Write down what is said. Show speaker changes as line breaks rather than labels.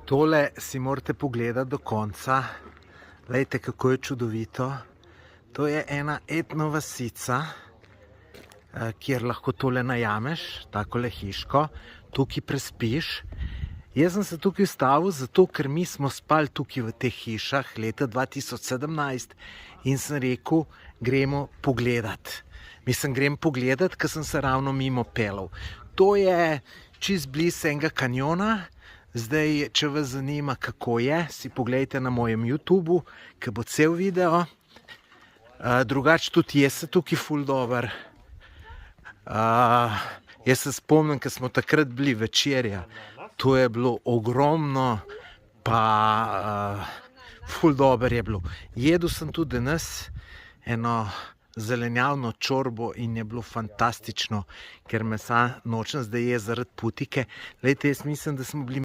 Tole si morate pogledati do konca. Glejte, kako je čudovito. To je ena etno vasica, kjer lahko tole najameš, takole hiško. Tukaj prespiš. Jaz sem se tukaj ustavil, zato ker mi smo spali tukaj v teh hišah leta 2017 in sem rekel, gremo pogledat. Mislim, grem pogledat, ker sem se ravno mimo pelal. To je čist blizu enega kanjona. Zdaj, če vas zanima, kako je, si pogledajte na mojem YouTubu, ker bo cel video. Drugače tudi jaz se tukaj ful dober. Jaz se spomnim, ker smo takrat bili večerja. To je bilo ogromno, pa ful dober je bilo. Jedel sem tudi danes eno zelenjavno čorbo in je bilo fantastično, ker mesa nočem zdaj je zaradi putike. Glejte, jaz mislim, da smo bili